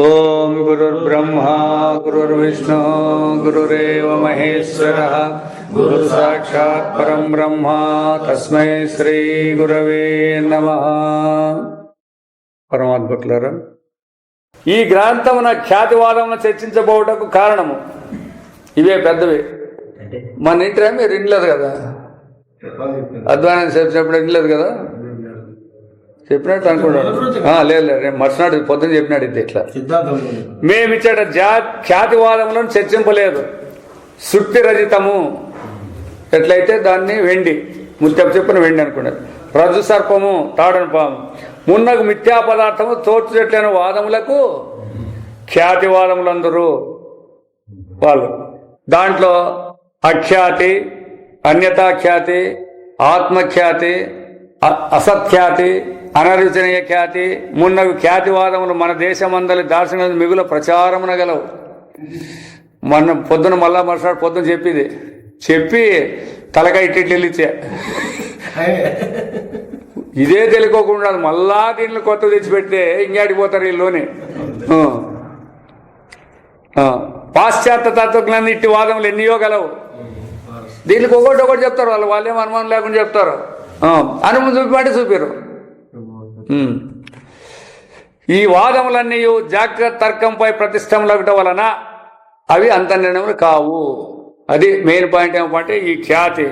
ఓం గురుర్బ్రహ్మా గురుర్విష్ణు గురురేవ మహేశ్వరః గురు సాక్షాత్ పరం బ్రహ్మ తస్మై శ్రీ గురవే నమః. పరమాద్భుతులారా, ఈ గ్రంథమున ఖ్యాతివాదమును చర్చించబోటకు కారణము ఇవే పెద్దవి. మన ఇంటి మీరు వినలేదు కదా, అధ్వానం చెప్పినప్పుడు వినలేదు కదా, చెప్పినట్టు అనుకున్నాడు. లేదు రేపు మర్చినాడు, పొద్దున్న చెప్పినాడు. ఇది ఇట్లా మేమిచ్చట ఖ్యాతివాదములను చర్చింపలేదు. శృతి రజితము ఎట్లయితే దాన్ని వెండి, ముత్యపు చెప్పున వెండి అనుకున్నారు. రజు సర్పము తాడని పాము మున్నగు మిథ్యా పదార్థము తోచుచెట్లైన వాదములకు ఖ్యాతివాదములందరూ వాళ్ళు. దాంట్లో అఖ్యాతి, అన్యతాఖ్యాతి, ఆత్మఖ్యాతి, అసత్ఖ్యాతి, అనరుచనీయ ఖ్యాతి మున్నవి ఖ్యాతివాదములు మన దేశమందలి దార్శనిక మిగుల ప్రచారమున గలవు. మొన్న పొద్దున మళ్ళా మరుసటి పొద్దున చెప్పి తలకాయ ఇట్టిట్లు ఇచ్చే ఇదే తెలుకోకుండా మళ్ళా దీంట్లో కొత్త తెచ్చిపెడితే ఇంకాడికి పోతారు వీళ్ళలోని. పాశ్చాత్య తత్వజ్ఞానం ఇట్టి వాదములు ఎన్నియో గలవు. దీనికి ఒకటి చెప్తారు, వాళ్ళేం అనుమానం లేకుండా చెప్తారు. అనుమతి చూపిమంటే చూపారు. ఈ వాదములన్నీ జాగ్రత్త తర్కంపై ప్రతిష్టములగటం వలన అవి అంతర్నిర్ణయములు కావు. అది మెయిన్ పాయింట్. ఏమంటే ఈ ఖ్యాతి,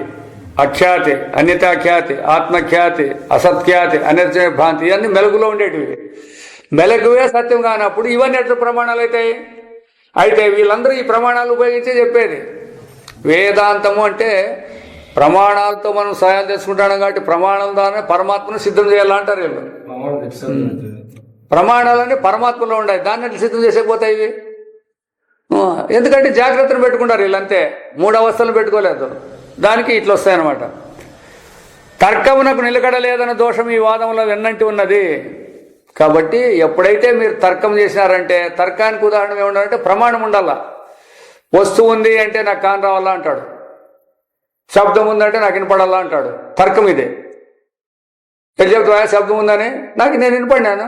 అఖ్యాతి, అన్యతాఖ్యాతి, ఆత్మఖ్యాతి, అసత్ఖ్యాతి, అనిర్చయ భ్రాంతి ఇవన్నీ మెలుగులో ఉండేటివి. మెలకువే సత్యం కానప్పుడు ఇవన్నీ ఎట్లా ప్రమాణాలు అవుతాయి? అయితే వీళ్ళందరూ ఈ ప్రమాణాలు ఉపయోగించే చెప్పేది. వేదాంతము అంటే ప్రమాణాలతో మనం సహాయం చేసుకుంటాం కాబట్టి ప్రమాణం ద్వారా పరమాత్మను సిద్ధం చేయాలంటారు వీళ్ళు. ప్రమాణాలన్నీ పరమాత్మలో ఉన్నాయి, దాన్ని ఎట్లా సిద్ధం చేసేకపోతాయి ఇవి? ఎందుకంటే జాగ్రత్తను పెట్టుకుంటారు వీళ్ళంతే, 3 అవస్థలు పెట్టుకోలేదు. దానికి ఇట్లా వస్తాయన్నమాట. తర్కమునకు నిలకడలేదన్న దోషం ఈ వాదంలో వెన్నంటి ఉన్నది. కాబట్టి ఎప్పుడైతే మీరు తర్కం చేసినారంటే, తర్కానికి ఉదాహరణ ఏముండాలంటే ప్రమాణం ఉండాలా. వస్తువు ఉంది అంటే నాకు కాని రావాలా అంటాడు, శబ్దం ఉందంటే నాకు వినపడాలా అంటాడు. తర్కం ఇదే. ఎట్లా చెప్తా? శబ్దం ఉందని నేను వినపడినాను,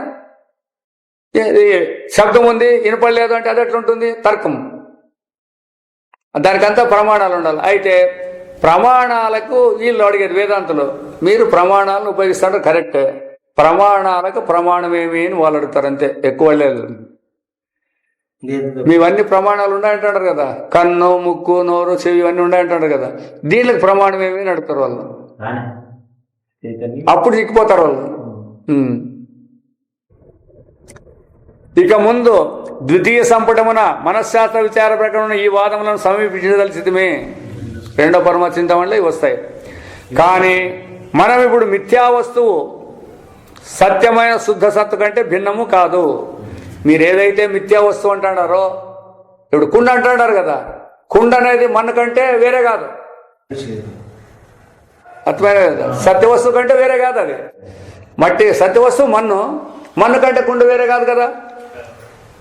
శబ్దం ఉంది వినపడలేదు అంటే అది ఎట్లుంటుంది? తర్కం. దానికంతా ప్రమాణాలు ఉండాలి. అయితే ప్రమాణాలకు వీళ్ళు అడిగేది వేదాంతులు, మీరు ప్రమాణాలను ఉపయోగిస్తారు కరెక్టే, ప్రమాణాలకు ప్రమాణమేమి అని వాళ్ళు అడుగుతారు అంతే, ఎక్కువ లేదు. మీవన్నీ ప్రమాణాలు ఉన్నాయంటారు కదా, కన్ను, ముక్కు, నోరు, చెవి ఇవన్నీ ఉన్నాయంటారు కదా, దీనికి ప్రమాణం ఏమి అని అడుగుతారు వాళ్ళు. అప్పుడు చిక్కిపోతారు వాళ్ళు. ఇక ముందు ద్వితీయ సంపుటమున మనశ్శాస్త్ర విచార ప్రకారం ఈ వాదములను సమీపించదలిసిమే. 2వ పరమ చింతనలో ఇవి వస్తాయి. కానీ మనం ఇప్పుడు మిథ్యా వస్తువు సత్యమైన శుద్ధ సత్తు కంటే భిన్నము కాదు. మీరు ఏదైతే మిథ్యా వస్తువు అంటున్నారో, ఇప్పుడు కుండ అంటున్నారు కదా, కుండ అనేది మన్ను కంటే వేరే కాదు, అర్థమైన కదా. సత్య వస్తువు కంటే వేరే కాదు అది. మట్టి సత్య వస్తువు మన్ను కంటే కుండ వేరే కాదు కదా.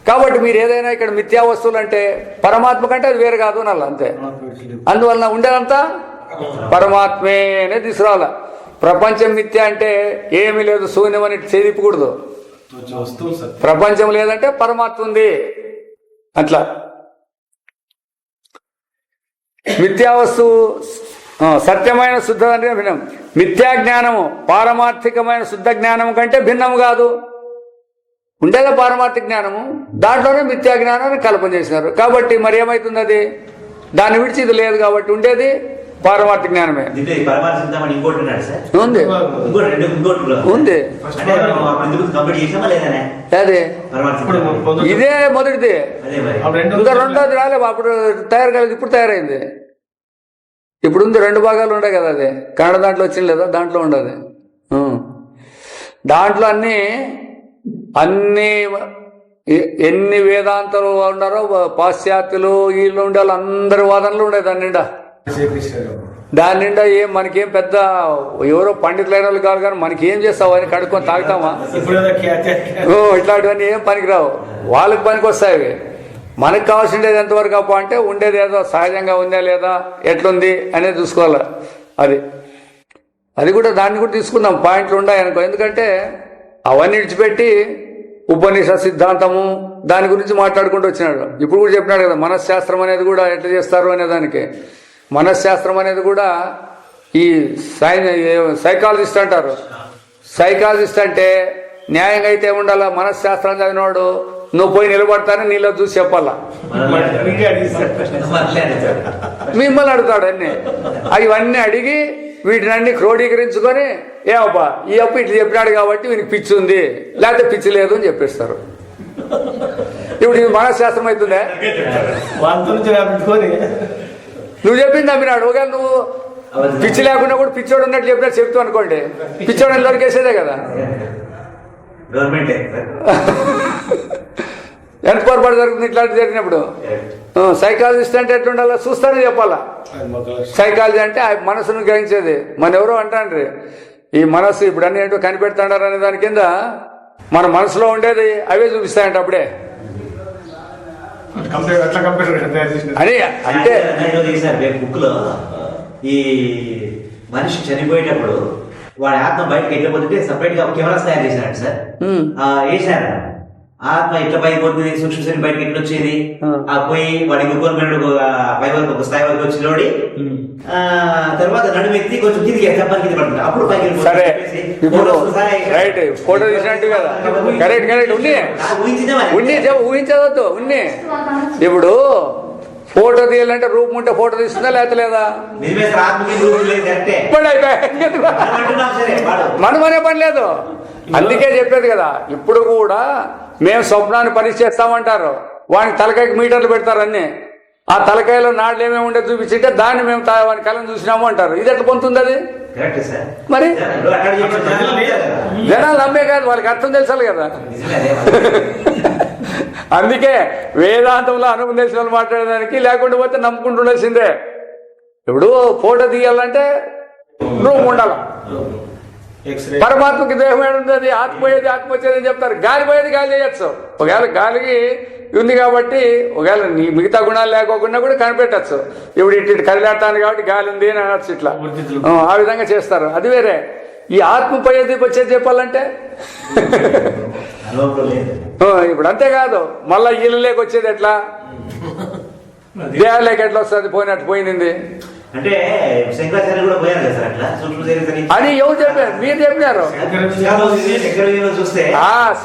కాబట్టి మీరు ఏదైనా ఇక్కడ మిథ్యా వస్తువులు అంటే పరమాత్మ కంటే అది వేరే కాదు అనాలి అంతే. అందువలన ఉండేదంతా పరమాత్మే అనేది తీసుకురావాల. ప్రపంచం మిథ్య అంటే ఏమీ లేదు, శూన్యం అని చేదిప్పకూడదు. ప్రపంచం లేదంటే పరమాత్మ ఉంది అట్లా. మిథ్యా వస్తువు సత్యమైన శుద్ధ అంటే భిన్నం. మిథ్యా జ్ఞానము పారమార్థికమైన శుద్ధ జ్ఞానము కంటే భిన్నము కాదు. ఉండేదా పారమార్థిక జ్ఞానము, దాంట్లోనే మిథ్యా జ్ఞానాన్ని కల్పన చేసినారు. కాబట్టి మరి ఏమవుతుంది? అది దాన్ని విడిచి ఇది లేదు కాబట్టి ఉండేది పారమార్థిక జ్ఞానమే ఉంది. ఉంది అదే ఇదే మొదటిది, ఇంకా 2వది రాలేదు, అప్పుడు తయారు కాలేదు, ఇప్పుడు తయారైంది. ఇప్పుడు ఉంది 2 భాగాలు ఉండే కదా, అది కన్నడ దాంట్లో వచ్చింది లేదా, దాంట్లో ఉండదు. దాంట్లో అన్ని ఎన్ని వేదాంతాలు ఉన్నారో పాశ్చాత్యులు వీళ్ళు ఉండే వాళ్ళు అందరి వాదనలు ఉండే దాని నిండా మనకేం పెద్ద ఎవరో పండితులైన వాళ్ళు కాదు, కానీ మనకి ఏం చేస్తావు అని కడుక్కొని తాగుతామా? ఇట్లాంటివన్నీ ఏం పనికిరావు, వాళ్ళకి పనికి వస్తాయి. మనకు కావాల్సిండేది ఎంతవరకు అప్ప అంటే ఉండేది ఏదో సహజంగా ఉందా లేదా, ఎట్లుంది అనేది చూసుకోవాలి. అది కూడా దాన్ని కూడా తీసుకుందాం, పాయింట్లు ఉన్నాయి అనుకో. ఎందుకంటే అవన్నీ విడిచిపెట్టి ఉపనిష సిద్ధాంతము దాని గురించి మాట్లాడుకుంటూ వచ్చినాడు. ఇప్పుడు కూడా చెప్పినాడు కదా, మనశ్శాస్త్రం అనేది కూడా ఎట్లా చేస్తారు అనే దానికి. మనశ్శాస్త్రం అనేది కూడా ఈ సైకాలజిస్ట్ అంటారు. సైకాలజిస్ట్ అంటే న్యాయంగా అయితే ఉండాలా, మనశ్శాస్త్రం చదివినవాడు నువ్వు పోయి నిలబడతానని నీళ్ళ చూసి చెప్పాలా. మిమ్మల్ని అడుగుతాడు అన్నీ. ఇవన్నీ అడిగి వీటినన్నీ క్రోడీకరించుకొని ఏ అబ్బా ఈ అప్పు ఇట్లా చెప్పినాడు కాబట్టి వీనికి పిచ్చి ఉంది, లేకపోతే పిచ్చి లేదు అని చెప్పేస్తారు. ఇప్పుడు ఇది మనశ్శాస్త్రం అవుతుందే. నువ్వు చెప్పింది నమ్మినాడు. ఒకవేళ నువ్వు పిచ్చి లేకుండా కూడా పిచ్చోడు ఉన్నట్టు చెప్పినట్టు చెప్తూ అనుకోండి, పిచ్చోడు దొరికేసేదే కదా. ఎంత పొరపాటు జరుగుతుంది ఇట్లాంటి జరిగినప్పుడు. సైకాలజిస్ట్ అంటే ఎట్లుండాలా చూస్తానే చెప్పాలా. సైకాలజీ అంటే ఆ మనసును గ్రహించేది. మన ఎవరో అంటాండ్రి ఈ మనసు ఇప్పుడు అన్ని ఏంటో కనిపెడతాడారు అనే దాని కింద మన మనసులో ఉండేది అవే చూపిస్తాయంట అప్పుడే అని. అంటే బుక్ లో ఈ మనిషి చనిపోయేటప్పుడు వాడి ఆత్మ బయటకు వెళ్ళిపోతుంటే సపరేట్ గా కెమెరాస్ తయారు చేశారంట సార్. వేసారు ఆత్మ ఇట్లా పైకి పోతుంది, సూక్ష్మ శరీరం బయటకి ఎట్లా వచ్చేది, ఆ పోయి వాడి ఇంకొక పై వరకు ఒక స్థాయి వరకు వచ్చినోడి తర్వాత నడుమెత్తి కొంచెం కిందికి చెప్పాలి కింద పడుతుంది, అప్పుడు పైకి రైట్ ఫోటో తీసినట్టు కదా. కరెక్ట్ కరెక్ట్ ఊహించవద్దు ఉన్ని. ఇప్పుడు ఫోటో తీయాలంటే రూపం ఉంటే ఫోటో తీస్తుందా లేక లేదా? మనం అనే పని లేదు. అందుకే చెప్పేది కదా, ఇప్పుడు కూడా మేము స్వప్నాన్ని పరీక్ష చేస్తామంటారు. వానికి తలకాయకి మీటర్లు పెడతారు అన్ని. ఆ తలకాయలో నాడులు ఏమేమి ఉండే చూపించింటే దాన్ని మేము వాని కళ్ళని చూసినాము అంటారు. ఇది ఎట్లా పొందుతుంది అది? మరి జనాలు నమ్మే కాదు, వాళ్ళకి అర్థం తెలుసాలి కదా. అందుకే వేదాంతంలో అనుభవం తెలిసిన వాళ్ళు మాట్లాడేదానికి, లేకుండా పోతే నమ్ముకుంటుండాల్సిందే. ఇప్పుడు ఫోటో తీయాలంటే రూమ్ ఉండాలి. పరమాత్మకి దేహం ఏడుంది, అది ఆత్మ పోయేది ఆత్మ వచ్చేది అని చెప్తారు. గాలి పోయేది గాలి చేయొచ్చు. ఒకవేళ గాలికి ఉంది కాబట్టి ఒకవేళ నీ మిగతా గుణాలు లేకోకుండా కూడా కనిపెట్టచ్చు. ఇప్పుడు ఇటు కదిలాడతాను కాబట్టి గాలి ఉంది అని అనొచ్చు. ఇట్లా ఆ విధంగా చేస్తారు. అది వేరే. ఈ ఆత్మ పోయేది వచ్చేది చెప్పాలంటే ఇప్పుడు అంతేకాదు. మళ్ళా ఇల్లు లేక వచ్చేది ఎట్లా, దేహాలు లేక ఎట్లా వస్తుంది? పోయినట్టు పోయింది అంటే శంకరాచార్య కూడా పోయారు కదా సార్ అట్లా సూక్ష్మ శరీరం అని ఎవరు చెప్పారు? మీరు చెప్పినారు.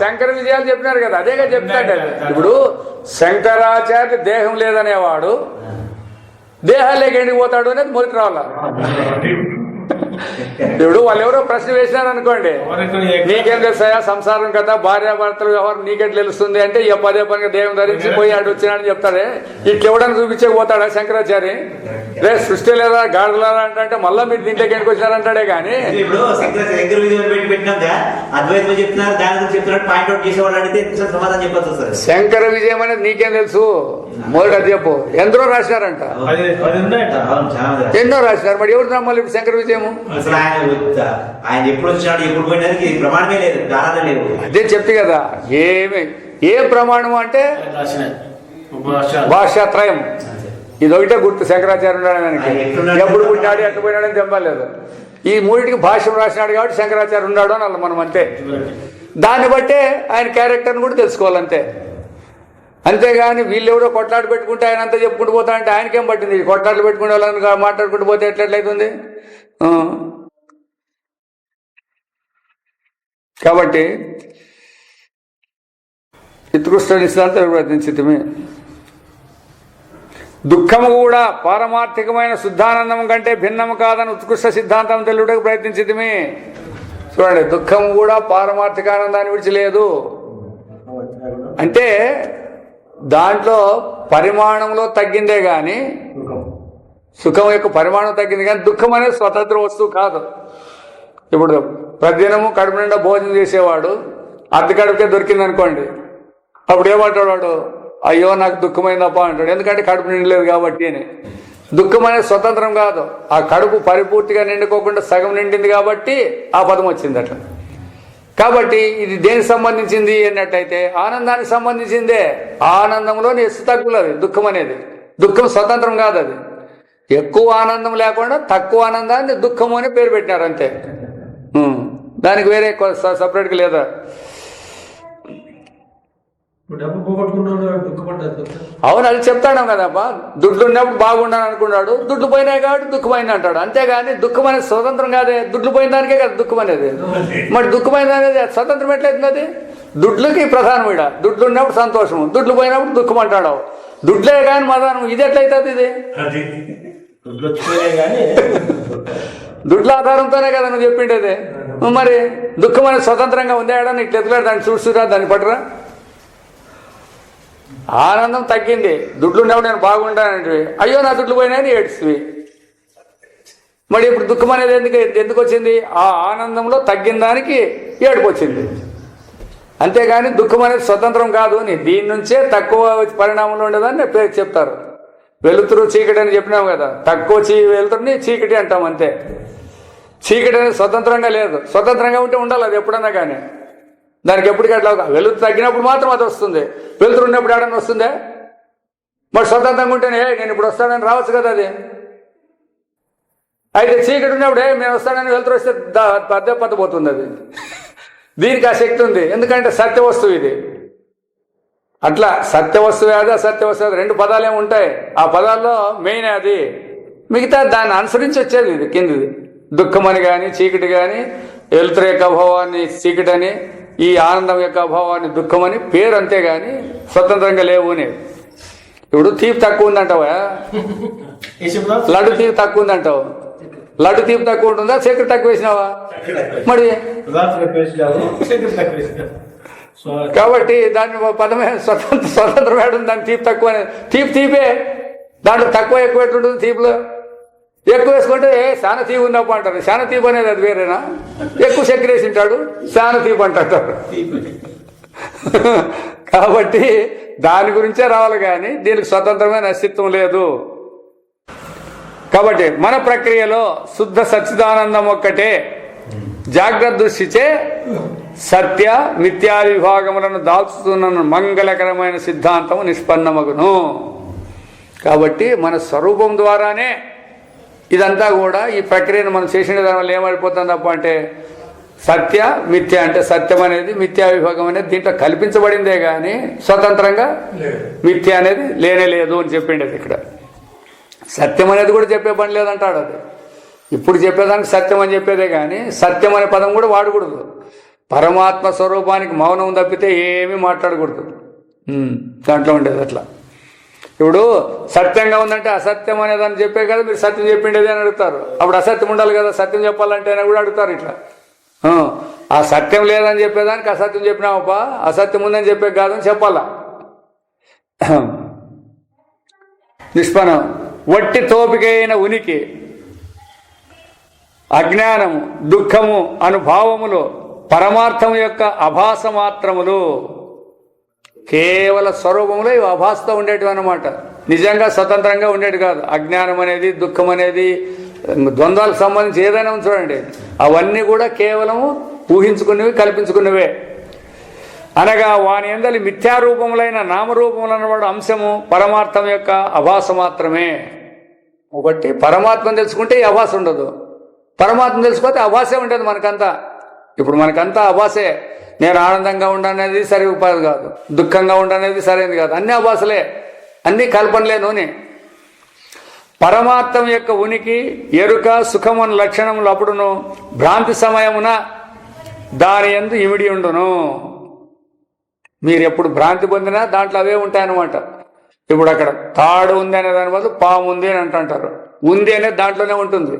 శంకర విజయాలు చెప్పినారు కదా, అదేగా చెప్తాడు. ఇప్పుడు శంకరాచార్య దేహం లేదనేవాడు దేహాలు లేక ఎండికి పోతాడు అనేది మొదటి రావాల. ఇప్పుడు వాళ్ళు ఎవరో ప్రశ్న వేసినారు అనుకోండి, నీకేం తెలుసాయా సంసారం కదా, భార్యాభర్తలు వ్యవహారం నీకెట్ తెలుస్తుంది అంటే ఇక పదే పనిగా దేవం ధరించి పోయి ఆడు వచ్చినాడని చెప్తాడే. ఇట్లెవడని చూపించే పోతాడా శంకరాచారి? రే సృష్టి లేదా గాడులా అంటే మళ్ళా మీరు దీంట్లోకి ఎందుకు వచ్చినారంటాడే గానీ శంకర విజయం అనేది నీకేం తెలుసు? మొదటి అది చెప్పు. ఎందరో రాసినారంట, ఎన్నో రాసినారు. మరి ఎవరు నమ్మాలి ఇప్పుడు శంకర విజయము? ఆయన ఎప్పుడు వచ్చినాడు ఎప్పుడు పోయినానికి ప్రమాణమే లేదు, దారాలే లేవు. అదే చెప్తే కదా ఏ ప్రమాణం అంటే భాషాత్రయం. ఇదొకటే గుర్తు శంకరాచార్య ఉండడానికి. ఎప్పుడు పుట్టినాడు ఎట్లా పోయినాడని తెంపలేదు. ఈ మూడింటికి భాష్యం రాసినాడు కాబట్టి శంకరాచార్య ఉన్నాడు అని అలా మనం అంతే. దాన్ని బట్టే ఆయన క్యారెక్టర్ని కూడా తెలుసుకోవాలంతే. అంతేగాని వీళ్ళెవరో కొట్లాట పెట్టుకుంటే ఆయన అంతా చెప్పుకుంటూ పోతా అంటే ఆయనకేం పట్టింది? కొట్లాటలు పెట్టుకుంటే వాళ్ళని మాట్లాడుకుంటూ పోతే ఎట్లయితుంది? కాబట్టి ఉత్కృష్ట సిద్ధాంతం ప్రయత్నించితమే. దుఃఖము కూడా పారమార్థికమైన శుద్ధానందం కంటే భిన్నము కాదని ఉత్కృష్ట సిద్ధాంతం తెలుగుటకు ప్రయత్నించితమే. చూడండి, దుఃఖము కూడా పారమార్థిక ఆనందాన్ని విడిచిలేదు. అంటే దాంట్లో పరిమాణంలో తగ్గిందే గాని, సుఖం యొక్క పరిమాణం తగ్గింది కానీ దుఃఖం అనేది స్వతంత్ర వస్తువు కాదు. ఇప్పుడు ప్రతిదినము కడుపు నిండా భోజనం చేసేవాడు అర్ధ కడుపుకే దొరికింది అనుకోండి, అప్పుడు ఏమంటాడు వాడు? అయ్యో నాకు దుఃఖమైందప్ప అంటాడు. ఎందుకంటే కడుపు నిండలేదు కాబట్టి అని. దుఃఖం అనేది స్వతంత్రం కాదు. ఆ కడుపు పరిపూర్తిగా నిండుకోకుండా సగం నిండింది కాబట్టి ఆ పదం వచ్చింది అట్లా. కాబట్టి ఇది దేనికి సంబంధించింది అన్నట్టయితే ఆనందానికి సంబంధించిందే. ఆనందంలోని ఎస్సు తగ్గులు అది దుఃఖం అనేది. దుఃఖం స్వతంత్రం కాదు. అది ఎక్కువ ఆనందం లేకుండా తక్కువ ఆనందాన్ని దుఃఖము అని పేరు పెట్టినారు అంతే. దానికి వేరే సపరేట్గా లేదా. డబ్బు పోగొట్టుకున్నాడు దుఃఖపడ్డారు. అవును, అది చెప్తాను కదప్పా. దుడ్లు ఉన్నప్పుడు బాగుండాను అనుకున్నాడు, దుడ్లు పోయినాయి కాబట్టి దుఃఖమైంది అంటాడు. అంతేగాని దుఃఖం అనేది స్వతంత్రం కాదే. దుడ్లు పోయిన దానికే కదా దుఃఖం అనేది. మరి దుఃఖమైంది అనేది స్వతంత్రం ఎట్లయితుంది? అది దుడ్లకి ప్రధానం. ఇడ దుడ్లు ఉన్నప్పుడు సంతోషము, దుడ్లు పోయినప్పుడు దుఃఖం అంటాడు. దుడ్లే కానీ మదానం, ఇది ఎట్లయితుంది? ఇది దుడ్ల ఆధారంతోనే కదా నువ్వు చెప్పిండేది. మరి దుఃఖం అనేది స్వతంత్రంగా ఉందేడా? నీకు ఎత్తులేడు దాన్ని చూస్తురా, దాన్ని పట్టురా. ఆనందం తగ్గింది, దుడ్లు ఉన్నప్పుడు నేను బాగుంటానంటే అయ్యో నా దుడ్లు పోయినాయని ఏడుస్తుంది. మరి ఇప్పుడు దుఃఖం అనేది ఎందుకు వచ్చింది? ఆ ఆనందంలో తగ్గిన దానికి ఏడుపు వచ్చింది. అంతేగాని దుఃఖం అనేది స్వతంత్రం కాదు అని దీని నుంచే తక్కువ పరిణామంలో ఉండేదాన్ని పేరు చెప్తారు. వెలుతురు చీకటి అని చెప్పినాము కదా, తక్కువ వెలుతురుని చీకటి అంటాం అంతే. చీకటి అనేది స్వతంత్రంగా లేదు. స్వతంత్రంగా ఉంటే ఉండాలి అది ఎప్పుడన్నా కానీ. దానికి ఎప్పటికీ అట్లా వెలుతురు తగ్గినప్పుడు మాత్రం అది వస్తుంది. వెలుతురు ఉన్నప్పుడు ఏడన్నా వస్తుందే? మరి స్వతంత్రంగా ఉంటేనే నేను ఇప్పుడు వస్తానని రావచ్చు కదా అది. అయితే చీకటి ఉన్నప్పుడే నేను వస్తానని వెలుతురు వస్తే అదే పత్తపోతుంది అది. దీనికి ఆ శక్తి ఉంది, ఎందుకంటే సత్య వస్తువు ఇది. అట్లా సత్య వస్తువు అది, అసత్య వస్తువు అది, రెండు పదాలు ఏమి ఉంటాయి. ఆ పదాల్లో మెయిన్ అది, మిగతా దాన్ని అనుసరించి వచ్చేది ఇది కిందిది. దుఃఖం అని కానీ, చీకటి కానీ, వెలుతురు యొక్క అభావాన్ని చీకటి అని, ఈ ఆనందం యొక్క అభావాన్ని దుఃఖం అని పేరు, అంతేగాని స్వతంత్రంగా లేవు అని. ఇప్పుడు తీపి తక్కువ ఉందంటావా? లడ్డు తీపి తక్కువ ఉందంటావు. లడ్డు తీపి తక్కువ ఉంటుందా? చక్కెర తక్కువ వేసినావా? మరి కాబట్టి దాన్ని పదమే స్వతంత్రం వేయడం. దాని తీపి తక్కువ తీపే. దాంట్లో తక్కువ ఎక్కువ ఎట్లుంటుంది? తీపిలో ఎక్కువ వేసుకుంటే శాన తీపి ఉన్నప్పు అంటారు. శాన తీపి అనేది అది వేరేనా? ఎక్కువ చక్కెర వేసి ఉంటాడు, శాన తీపి అంటారు. కాబట్టి దాని గురించే రావాలి కానీ దీనికి స్వతంత్రమైన అస్తిత్వం లేదు. కాబట్టి మన ప్రక్రియలో శుద్ధ సచ్చిదానందం ఒక్కటే జాగ్రత్త దృష్టిచే సత్య మిథ్యాది విభాగములను దాల్చుతున్న మంగళకరమైన సిద్ధాంతము నిష్పన్నమగును. కాబట్టి మన స్వరూపం ద్వారానే ఇదంతా కూడా, ఈ ప్రక్రియను మనం చేసిన దాని వల్ల ఏమైపోతుంది తప్ప అంటే సత్య మిథ్య అంటే సత్యం అనేది మిథ్యా విభాగం అనేది దీంట్లో కల్పించబడిందే కానీ స్వతంత్రంగా మిథ్య అనేది లేనే లేదు అని చెప్పిండేది. ఇక్కడ సత్యం అనేది కూడా చెప్పే పని లేదంటాడు. అది ఇప్పుడు చెప్పేదానికి సత్యం అని చెప్పేదే కానీ సత్యం అనే పదం కూడా వాడకూడదు. పరమాత్మ స్వరూపానికి మౌనం తప్పితే ఏమీ మాట్లాడకూడదు. దాంట్లో ఉండేది అట్లా. ఇప్పుడు సత్యంగా ఉందంటే అసత్యం అనేదాన్ని చెప్పే కదా మీరు సత్యం చెప్పిండేది అని అడుగుతారు. అప్పుడు అసత్యం ఉండాలి కదా, సత్యం చెప్పాలంటే అని కూడా అడుగుతారు. ఇట్లా ఆ సత్యం లేదని చెప్పేదానికి అసత్యం చెప్పినామప్పా, అసత్యం ఉందని చెప్పే కాదని చెప్పాలా. నిష్పన్నం వట్టి తోపికైన ఉనికి, అజ్ఞానము, దుఃఖము అనుభావములు పరమార్థం యొక్క అభాస మాత్రములు. కేవల స్వరూపంలో ఇవి అభాసతో ఉండేటివి అన్నమాట. నిజంగా స్వతంత్రంగా ఉండేది కాదు. అజ్ఞానం అనేది, దుఃఖం అనేది, ద్వంద్వాలకు సంబంధించి ఏదైనా చూడండి, అవన్నీ కూడా కేవలము ఊహించుకున్నవి, కల్పించుకున్నవే. అనగా వాని యందలి మిథ్యారూపములైన నామరూపములన్నవాడు అంశము పరమార్థం యొక్క అభాస మాత్రమే. ఒకటి పరమాత్మను తెలుసుకుంటే ఈ అభాస ఉండదు, పరమాత్మ తెలుసుకుంటే అభాసే ఉంటుంది మనకంతా. ఇప్పుడు మనకంతా అభాసే. నేను ఆనందంగా ఉండనేది సరి ఉపాధి కాదు, దుఃఖంగా ఉండనేది సరైనది కాదు, అన్ని అభాసలే, అన్ని కల్పనలే. నూనె పరమాత్మ యొక్క ఉనికి ఎరుక సుఖమున లక్షణములు అప్పుడును భ్రాంతి సమయమున దాని యందు ఇమిడి ఉండును. మీరు ఎప్పుడు భ్రాంతి పొందినా దాంట్లో అవే ఉంటాయన్నమాట. ఇప్పుడు అక్కడ తాడు ఉంది అనే దాని బదులు పాము ఉంది అని అంటుంటారు. ఉంది అనేది దాంట్లోనే ఉంటుంది,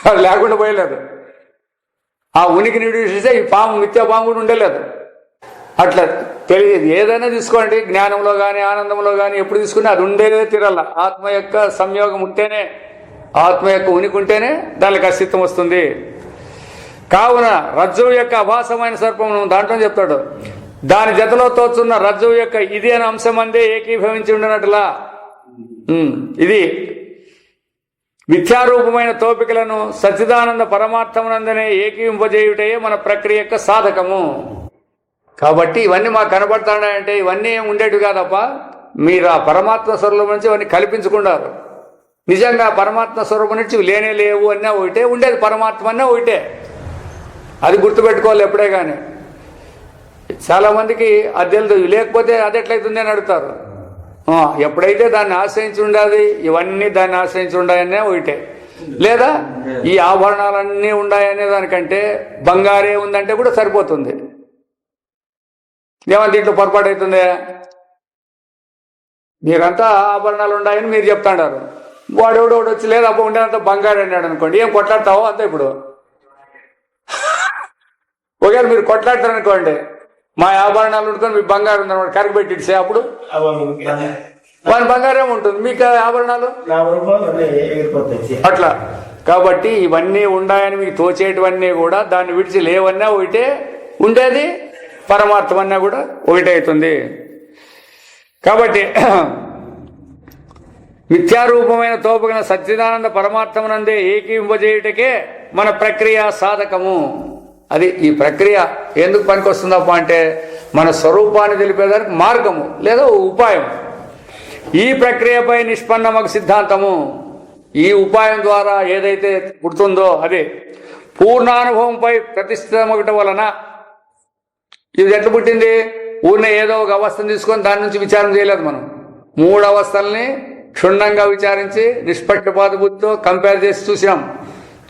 అది లేకుండా పోయలేదు. ఆ ఉనికి నిడిస్తే ఈ పాము మిథ్యా పాము కూడా ఉండలేదు. అట్లా తెలియదు. ఏదైనా తీసుకోండి, జ్ఞానంలో కానీ ఆనందంలో కానీ ఎప్పుడు తీసుకున్నా అది ఉండేదే తీరాల. ఆత్మ యొక్క సంయోగం ఉంటేనే, ఆత్మ యొక్క ఉనికి ఉంటేనే దానికి అస్తిత్వం వస్తుంది. కావున రజ్జువు యొక్క అభాసమైన సర్పం దాంట్లో చెప్తాడు, దాని జతలో తోచున్న రజ్జువు యొక్క ఇది అనే అంశం అందే ఏకీభవించి ఉండినట్లా. ఇది మిథ్యారూపమైన తోపికలను సచ్చిదానంద పరమార్థమునందనే ఏకీంపజేయుటే మన ప్రక్రియ యొక్క సాధకము. కాబట్టి ఇవన్నీ మాకు కనబడతాయంటే ఇవన్నీ ఉండేవి కాదప్ప, మీరు ఆ పరమాత్మ స్వరూపం నుంచి ఇవన్నీ కల్పించుకున్నారు. నిజంగా పరమాత్మ స్వరూపం నుంచి లేనే లేవు అన్నా ఒకటే, ఉండేది పరమాత్మ అన్నా ఒకటే. అది గుర్తుపెట్టుకోవాలి ఎప్పుడే కానీ. చాలామందికి అది తెలియదు, లేకపోతే అది ఎట్లయితుంది అని అడుగుతారు. ఎప్పుడైతే దాన్ని ఆశ్రయించి ఉండాలి, ఇవన్నీ దాన్ని ఆశ్రయించి ఉండాయనే ఒకటే. లేదా ఈ ఆభరణాలన్నీ ఉన్నాయనే దానికంటే బంగారే ఉందంటే కూడా సరిపోతుంది. ఏమన్నా దీంట్లో పొరపాటు అవుతుందే? మీరంతా ఆభరణాలు ఉన్నాయని మీరు చెప్తాడారు, వాడెవడో వచ్చి లేదు అబ్బా ఉండేదంతా బంగారు అన్నాడు అనుకోండి, ఏం కొట్లాడతావో అంతా. ఇప్పుడు ఒకవేళ మీరు కొట్లాడతారనుకోండి, మా ఆభరణాలు ఉంటుకొని మీ బంగారు ఉందన్నమాట కరకు పెట్టిడిసే, అప్పుడు వాని బంగారం ఉంటుంది, మీకు ఆభరణాలు అట్లా. కాబట్టి ఇవన్నీ ఉన్నాయని మీకు తోచేటివన్నీ కూడా దాన్ని విడిచి లేవన్నా ఒకటే ఉండేది, పరమార్థం అన్నా కూడా ఒకటే అవుతుంది. కాబట్టి మిథ్యారూపమైన తోపగిన సచ్చిదానంద పరమార్థమునందే ఏకీంపజేయుటకే మన ప్రక్రియ సాధకము. అది ఈ ప్రక్రియ ఎందుకు పనికొస్తుందప్ప అంటే మన స్వరూపాన్ని తెలిపేదానికి మార్గము లేదా ఉపాయం. ఈ ప్రక్రియపై నిష్పన్నమగు సిద్ధాంతము. ఈ ఉపాయం ద్వారా ఏదైతే పుడుతుందో అదే పూర్ణానుభవంపై ప్రతిష్ఠితమగటం వలన. ఇది ఎట్లా పుట్టింది? ఊరినే ఏదో ఒక అవస్థను తీసుకొని దాని నుంచి విచారం చేయలేదు మనం. 3 అవస్థల్ని క్షుణ్ణంగా విచారించి నిష్పక్షపాత బుద్ధితో కంపేర్ చేసి చూసినాం.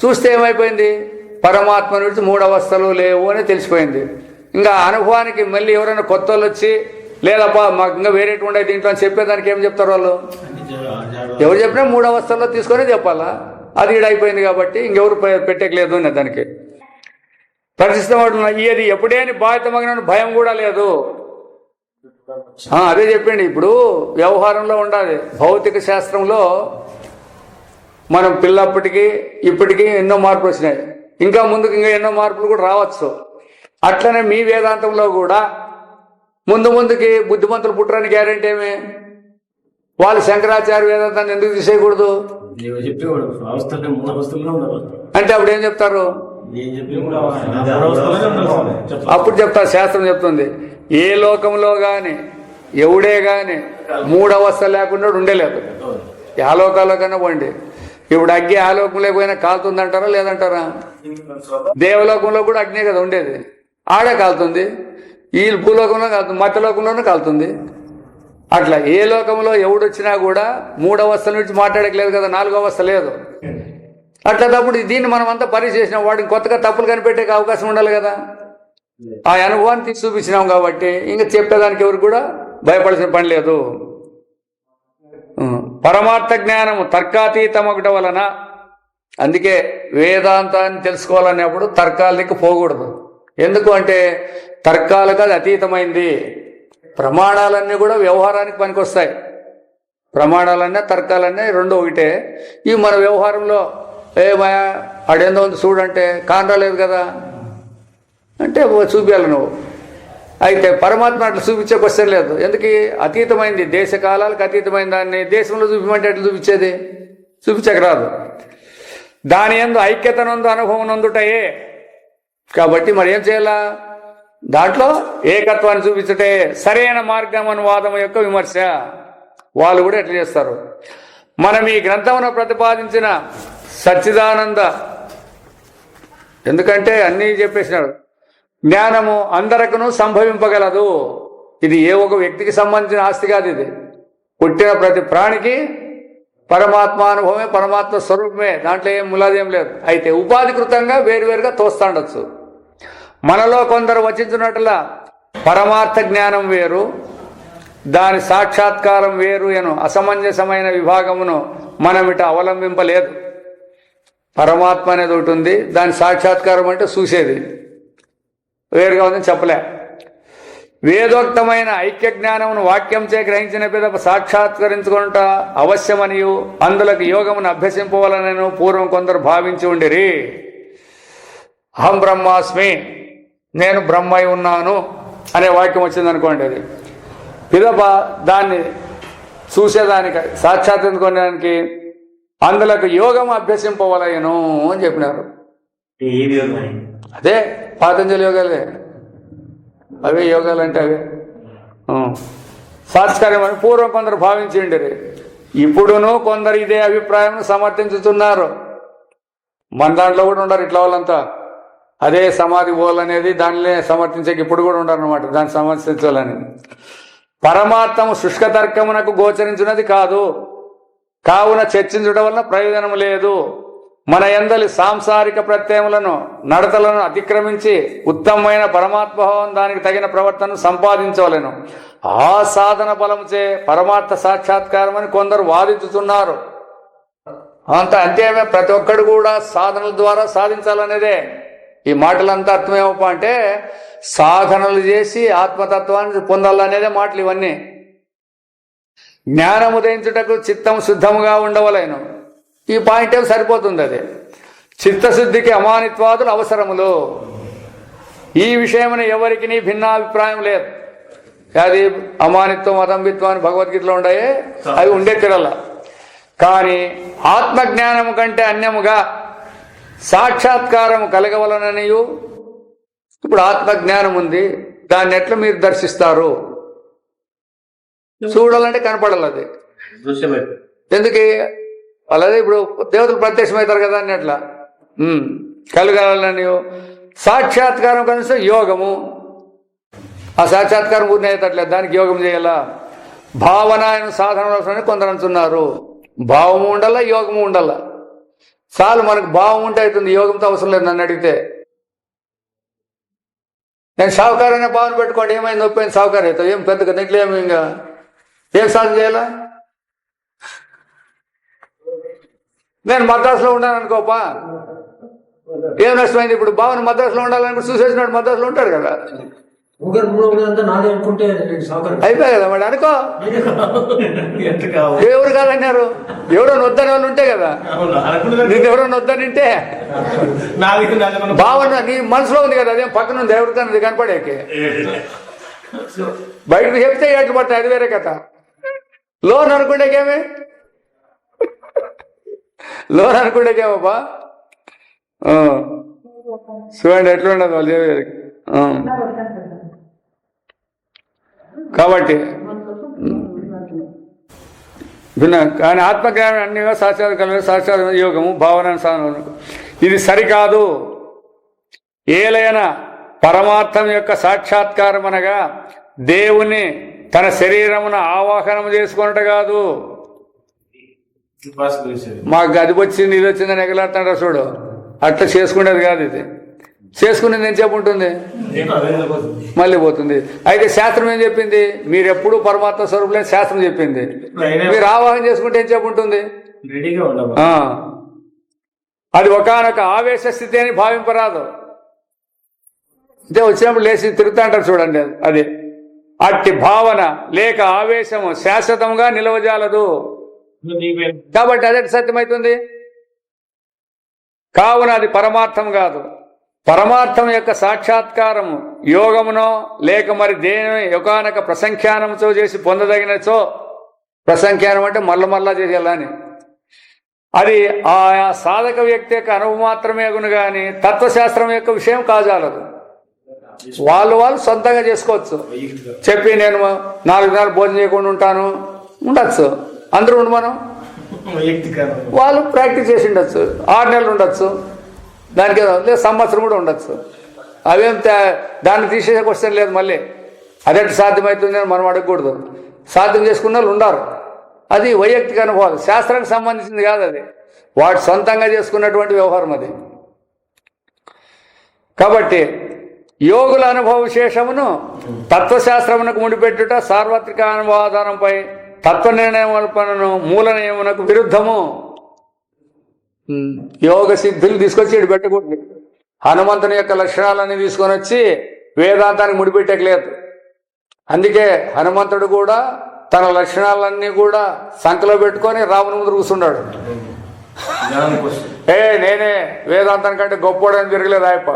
చూస్తే ఏమైపోయింది? పరమాత్మ నుంచి 3 అవస్థలు లేవు అని తెలిసిపోయింది. ఇంకా అనుభవానికి మళ్ళీ ఎవరైనా కొత్త వాళ్ళు వచ్చి లేదప్పా మాకు ఇంకా వేరేటి ఉండే దీంట్లో అని చెప్పేదానికి ఏం చెప్తారు వాళ్ళు? ఎవరు చెప్పినా 3 అవస్థల్లో తీసుకొని చెప్పాలా. అది ఈడైపోయింది కాబట్టి ఇంకెవరు పెట్టేయలేదు అనే దానికి ప్రతిష్టం. ఇది ఎప్పుడే అని బాధ్యతమగిన భయం కూడా లేదు. అదే చెప్పండి. ఇప్పుడు వ్యవహారంలో ఉండాలి. భౌతిక శాస్త్రంలో మనం పిల్లప్పటికీ ఇప్పటికీ ఎన్నో మార్పులు వచ్చినాయి, ఇంకా ముందుకు ఇంకా ఎన్నో మార్పులు కూడా రావచ్చు. అట్లనే మీ వేదాంతంలో కూడా ముందుకి బుద్ధిమంతులు పుట్టడానికి గ్యారెంటీ ఏమి? వాళ్ళు శంకరాచార్య వేదాంతాన్ని ఎందుకు తీసేయకూడదు అంటే అప్పుడు ఏం చెప్తారు? అప్పుడు చెప్తారు, శాస్త్రం చెప్తుంది ఏ లోకంలో గాని ఎవడే గాని 3 అవస్థలు లేకుండా ఉండేలేదు. ఆ లోకాల్లో కన్నా పోండి. ఇప్పుడు అగ్గి ఆ లోకం లేకపోయినా కాలుతుందంటారా లేదంటారా? దేవలోకంలో కూడా అగ్నే కదా ఉండేది, ఆడే కాలుతుంది. ఈ భూలోకంలో కాలుతుంది, మధ్యలోకంలోనూ కాలుతుంది. అట్లా ఏ లోకంలో ఎవడొచ్చినా కూడా 3 అవస్థల నుంచి మాట్లాడకలేదు కదా, 4వ అవస్థ లేదు. అట్లా తప్పుడు దీన్ని మనం అంతా పరిచేసినాం. వాడికి కొత్తగా తప్పులు కనిపెట్టే అవకాశం ఉండాలి కదా. ఆ అనుభవాన్ని తీసి చూపించినాం కాబట్టి ఇంకా చెప్పేదానికి ఎవరు కూడా భయపడాల్సిన పని లేదు. పరమార్థ జ్ఞానము తర్కాతీతమొకటి వలన. అందుకే వేదాంతాన్ని తెలుసుకోవాలనేప్పుడు తర్కాలకి పోకూడదు. ఎందుకు అంటే తర్కాలకు అది అతీతమైంది. ప్రమాణాలన్నీ కూడా వ్యవహారానికి పనికొస్తాయి. ప్రమాణాలన్నీ తర్కాలన్నీ రెండు ఒకటే. ఇవి మన వ్యవహారంలో ఏమయా ఆడేందో ఉంది చూడంటే కానరాలేదు కదా అంటే చూపించాలి నువ్వు. అయితే పరమాత్మ అట్లా చూపించే క్వశ్చన్ లేదు. ఎందుకు? అతీతమైంది, దేశ కాలాలకు అతీతమైన దాన్ని దేశంలో చూపించమంటే ఎట్లా చూపించేది? చూపించక రాదు. దాని యందు ఐక్యతనందు అనుభవం నందుటయే. కాబట్టి మరి ఏం చేయాలా? దాంట్లో ఏకత్వాన్ని చూపించటే సరైన మార్గం అనువాదం యొక్క విమర్శ. వాళ్ళు కూడా ఎట్లా చేస్తారు? మనం ఈ గ్రంథమును ప్రతిపాదించిన సచ్చిదానంద, ఎందుకంటే అన్నీ చెప్పేసినాడు, జ్ఞానము అందరకును సంభవింపగలదు. ఇది ఏ ఒక వ్యక్తికి సంబంధించిన ఆస్తి కాదు. ఇది పుట్టిన ప్రతి ప్రాణికి పరమాత్మానుభవమే, పరమాత్మ స్వరూపమే. దాంట్లో ఏం ములాదేం లేదు. అయితే ఉపాధికృతంగా వేరువేరుగా తోస్తాండొచ్చు. మనలో కొందరు వచించినట్ల పరమార్థ జ్ఞానం వేరు, దాని సాక్షాత్కారం వేరు ఎను అసమంజసమైన విభాగమును మనమిట అవలంబింపలేదు. పరమాత్మ అనేది ఒకటి ఉంది, దాని సాక్షాత్కారం అంటే చూసేది వేరుగా ఉందని చెప్పలే. వేదోక్తమైన ఐక్య జ్ఞానమును వాక్యంచే గ్రహించిన పిదప సాక్షాత్కరించుకుంట అవశ్యమనియు అందులకు యోగమును అభ్యసింపవలనను పూర్వం కొందరు భావించి ఉండిరి. అహం బ్రహ్మాస్మి, నేను బ్రహ్మై ఉన్నాను అనే వాక్యం వచ్చిందనుకోండి. అది పిదప దాన్ని చూసేదానికి సాక్షాత్కరించుకోవడానికి అందులకు యోగం అభ్యసింపవలయను అని చెప్పినారు. అదే పాతంజలి యోగాలే, అవే యోగాలు అంటే అవే సాక్షాత్కారం అని పూర్వం కొందరు భావించి ఉండేది. ఇప్పుడును కొందరు ఇదే అభిప్రాయం సమర్థించుతున్నారు. మన దాంట్లో కూడా ఉండరు ఇట్లా వాళ్ళంతా. అదే సమాధి పోవాలనేది దానినే సమర్థించే ఇప్పుడు కూడా ఉండరన్నమాట, దాన్ని సమర్థించాలని. పరమార్థము శుష్క తర్కమునకు గోచరించినది కాదు, కావున చర్చించడం వలన ప్రయోజనం లేదు. మన యందలి సాంసారిక ప్రత్యయములను నడతలను అతిక్రమించి ఉత్తమమైన పరమాత్మభావం దానికి తగిన ప్రవర్తనను సంపాదించవలెను. ఆ సాధన బలముచే పరమార్థ సాక్షాత్కారం అని కొందరు వాదించుతున్నారు. అంతేమే, ప్రతి ఒక్కడు కూడా సాధనల ద్వారా సాధించాలనేదే. ఈ మాటలంతా అర్థమేమప్ప అంటే సాధనలు చేసి ఆత్మతత్వాన్ని పొందాలనేదే మాటలు ఇవన్నీ. జ్ఞానము ఉదయించుటకు చిత్తం శుద్ధముగా ఉండవలేను. ఈ పాయింట్ ఏమో సరిపోతుంది. అది చిత్తశుద్ధికి అమానిత్వాదులు అవసరములు. ఈ విషయమున ఎవరికి భిన్నాభిప్రాయం లేదు. అది అమానిత్వం అదంబిత్వం అని భగవద్గీతలో ఉండాయే, అవి ఉండే తిరల. కానీ ఆత్మజ్ఞానము కంటే అన్యముగా సాక్షాత్కారము కలగవలననియు. ఇప్పుడు ఆత్మజ్ఞానం ఉంది, దాన్ని ఎట్లా మీరు దర్శిస్తారు? చూడాలంటే కనపడాలి. అది ఎందుకు అలాగే ఇప్పుడు దేవతలు ప్రత్యక్షమవుతారు కదా అని అట్లా కలగాలని. సాక్షాత్కారం కనీసం యోగము, ఆ సాక్షాత్కారం పూర్తి అయ్యేటట్లేదు, దానికి యోగం చేయాలా. భావన ఆయన సాధన కొందరు అంటున్నారు. భావము ఉండాలా, యోగము ఉండాలా. చాలు మనకు భావం ఉంటే అవుతుంది, యోగంతో అవసరం లేదు. నన్ను అడిగితే నేను సావుకారు అనే భావన పెట్టుకోండి, ఏమైంది నొప్పింది సావుకారు అవుతావు, ఏం పెద్దగా నీకు ఏమి ఇంకా ఏం సాధన చేయాలా? నేను మద్రాసులో ఉన్నాను అనుకోపా, ఏం నష్టమైంది? ఇప్పుడు భావన మద్రాసులో ఉండాలని చూసేసినాడు, మద్రాసులో ఉంటాడు కదా, అయిపోయి కదా మరి అనుకో. ఎవరు కాదన్నారు? ఎవరో వద్దని వాళ్ళు ఉంటే కదా, నీకు ఎవరో వద్దనింటే భావన నీ మనసులో ఉంది కదా, అదేం పక్కన ఉంది ఎవరికన్నా కనపడేకి. బయటకు చెప్తే ఎట్లు పడతాయి, అది వేరే కథ. లోన్ అనుకుంటేకేమే, లోన్ అనుకుంటేకేమబ్బా. చూడండి ఎట్లా ఉండదు వాళ్ళు. కాబట్టి కానీ ఆత్మజ్ఞానం అన్నిగా సాక్షాత్కారం సాక్షాత్ యోగము భావన సాధన ఇది సరికాదు. ఏలైనా పరమార్థం యొక్క సాక్షాత్కారం అనగా దేవుని తన శరీరమున ఆవాహనం చేసుకున్నట్టు కాదు. మాకు అది వచ్చింది ఇది వచ్చిందని ఎగలాడుతాడు చూడు, అట్లా చేసుకునేది కాదు. ఇది చేసుకునేది నేను చెప్పుంటుంది, మళ్ళీ పోతుంది. అయితే శాస్త్రం ఏం చెప్పింది? మీరు ఎప్పుడు పరమాత్మ స్వరూపులని శాస్త్రం చెప్పింది. మీరు ఆవాహన చేసుకుంటే ఏం చెప్పుంటుంది? అది ఒకానొక ఆవేశ స్థితి అని భావింపరాదు. అంటే వచ్చినప్పుడు లేచి తిరుగుతా అంటారు చూడండి, అది అట్టి భావన లేక ఆవేశము శాశ్వతంగా నిలవజాలదు. కాబట్టి అదే సత్యమవుతుంది. కావున అది పరమార్థం కాదు. పరమార్థం యొక్క సాక్షాత్కారము యోగమునో లేక మరి దేని యొకానొక ప్రసంఖ్యానంతో చేసి పొందదగినచో, ప్రసంఖ్యానం అంటే మళ్ళా చేయాలని, అది ఆయా సాధక వ్యక్తి యొక్క అనుభవం మాత్రమే గును కానీ తత్వశాస్త్రం యొక్క విషయం కాజాలదు. వాళ్ళు సొంతంగా చేసుకోవచ్చు. చెప్పి నేను 4 నెలలు భోజనం చేయకుండా ఉంటాను, ఉండొచ్చు. అందరూ ఉండమను, వాళ్ళు ప్రాక్టీస్ చేసి ఉండొచ్చు. 6 నెలలు ఉండొచ్చు, దానికి లేదు సంవత్సరం కూడా ఉండొచ్చు. అవేం దాన్ని తీసేసే క్వశ్చన్ లేదు. మళ్ళీ అదెంటి సాధ్యమవుతుంది అని మనం అడగకూడదు. సాధ్యం చేసుకున్న వాళ్ళు ఉండారు. అది వైయక్తిక అనుభవం, శాస్త్రానికి సంబంధించింది కాదు. అది వాడు సొంతంగా చేసుకున్నటువంటి వ్యవహారం అది. కాబట్టి యోగుల అనుభవ విశేషమును తత్వశాస్త్రమునకు ముడిపెట్టుట సార్వత్రిక అనుభవాధారంపై తత్వ నిర్ణయములను మూల నియమునకు విరుద్ధము. యోగ సిద్ధులు తీసుకొచ్చి ఇటు పెట్టకూడదు. హనుమంతుని యొక్క లక్షణాలన్నీ తీసుకొని వచ్చి వేదాంతానికి ముడిపెట్టలేదు. అందుకే హనుమంతుడు కూడా తన లక్షణాలన్నీ కూడా సంకలో పెట్టుకొని రాముని ముందు కూర్చున్నాడు. నేనే వేదాంతానికంటే గొప్పవాడని తిరగలేదు ఆయప్ప.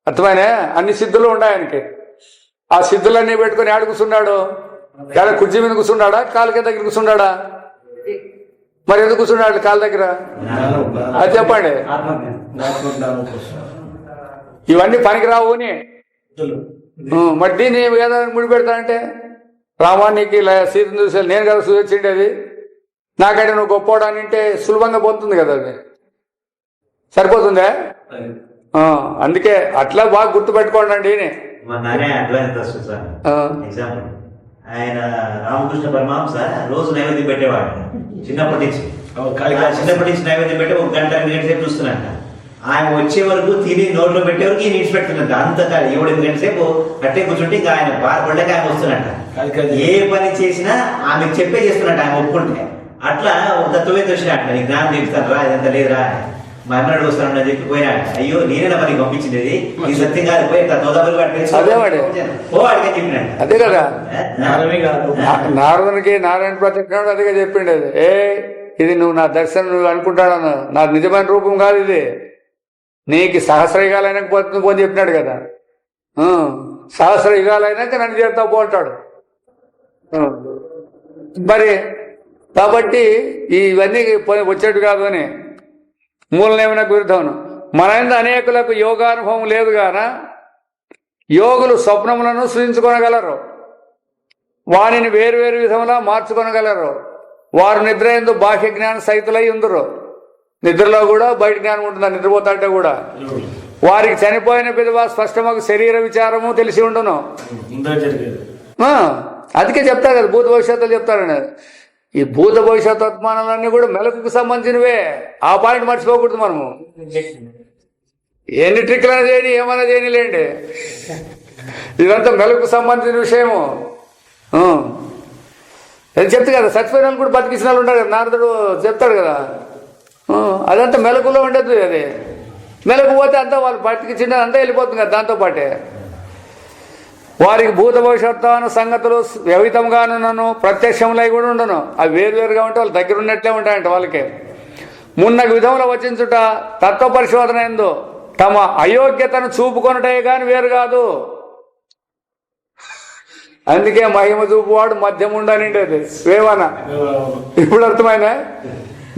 అర్థమైనా అన్ని సిద్ధులు ఉన్నాయి ఆయనకి. ఆ సిద్ధులన్నీ పెట్టుకొని ఆడు కూర్చున్నాడు. కానీ కుర్చీ మీద కూర్చున్నాడా, కాలు కింద దగ్గర కూర్చున్నాడా? మరి ఎందుకు కూర్చున్నాడు కాళ్ళ దగ్గర? అది చెప్పండి. ఇవన్నీ పనికిరావు అని మరి దీన్ని వేదానికి ముడి పెడతానంటే, రామానికి సీతను చూసే నేను కదా చూసొచ్చిండేది, నాకంటే నువ్వు గొప్పవాడు అని అంటే సులభంగా పోతుంది కదా. అది సరిపోతుందా? అందుకే అట్లా బాగా గుర్తుపెట్టుకోండి అండి. మా నానే అడ్వాన్స్ వస్తుంది సార్. ఎగ్జాంపుల్, ఆయన రామకృష్ణ పరమహంస రోజు నైవేద్యం పెట్టేవాడు చిన్నప్పటి నుంచి. చిన్నప్పటి నుంచి నైవేద్యం పెట్టి 1 గంట 2 గంటల సేపు చూస్తున్నట్ట. ఆయన వచ్చే వరకు తిని నోట్లో పెట్టే వరకు ఈయన ఇచ్చిపెడుతున్నట్ట. అంత 7 గంటల సేపు అట్టే కూర్చుంటే ఇంకా ఆయన బాధపడ్డాక ఆయన వస్తున్నట్ట. ఏ పని చేసినా ఆమెకు చెప్పే చేస్తున్నట్ట ఆయన ఒప్పుకుంటే. అట్లా ఒక తత్వమే వచ్చినట్ట. నీ జ్ఞానం చెప్తాను రా, ఇదంతా లేదురా, మా అమ్మనాడు వస్తానని చెప్పి పోయినాడు. అయ్యో నేనే మనకి పంపించింది, నీ సత్యం కాదు, పోయి తోదబరి పోవాడిగా చెప్పినాడు. అదే కదా నారదునికి నారాయణ ప్రత్యక్ష అదిగా చెప్పిండు. ఇది నువ్వు నా దర్శనం నువ్వు అనుకుంటాను, నా నిజమైన రూపం కాదు ఇది, నీకు సహస్ర యుగాలైనాక పోతుంది పోని చెప్పినాడు కదా. సహస్ర యుగాలైనాక నన్ను చేస్తావు పోంటాడు. మరి కాబట్టి ఇవన్నీ వచ్చేట్టు కాదు అని మూలనేమనకు విరుద్ధం. మన అనేకులకు యోగానుభవం లేదు గాన యోగులు స్వప్నములను సృజించుకొనగలరు, వానిని వేరువేరు విధములా మార్చుకొనగలరు. వారు నిద్ర ఎందు బాహ్య జ్ఞాన సహితులై ఉందరు. నిద్రలో కూడా బయట జ్ఞానం ఉంటుంది, నిద్రపోతాంటే కూడా. వారికి చనిపోయిన పిదవా స్పష్టమగు శరీర విచారము తెలిసి ఉండును. అందుకే చెప్తారు కదా భూత భవిష్యత్తులు చెప్తారని. ఈ భూత భవిష్యత్ వర్తమానాలన్నీ కూడా మెలకుకు సంబంధించినవే. ఆ పాయింట్ మర్చిపోకూడదు మనము. ఎన్ని ట్రిక్లైనా చేయని ఏమైనా చేయనిలేండి, ఇదంతా మెలకు సంబంధించిన విషయము. అది చెప్తే కదా చచ్చిపోయిన వాళ్ళు కూడా బతికించిన వాళ్ళు ఉంటారు కదా, నారదుడు చెప్తాడు కదా. అదంతా మెలకులో ఉండదు. అది మెలకు పోతే అంతా వాళ్ళు బతికించిన అంతా వెళ్ళిపోతుంది కదా దాంతోపాటే. వారికి భూత భవిష్యత్తును సంగతులు వ్యవితంగానున్నాను, ప్రత్యక్షములై కూడా ఉండను. అవి వేరువేరుగా ఉంటే వాళ్ళు దగ్గర ఉన్నట్లే ఉంటాయంట వాళ్ళకి. మున్న విధముల వచించుట తత్వ పరిశోధన ఎందు తమ అయోగ్యతను చూపుకొనటే గాని వేరు కాదు. అందుకే మహిమ చూపువాడు మధ్యం ఉండనిండేది వేవన. ఇప్పుడు అర్థమైనా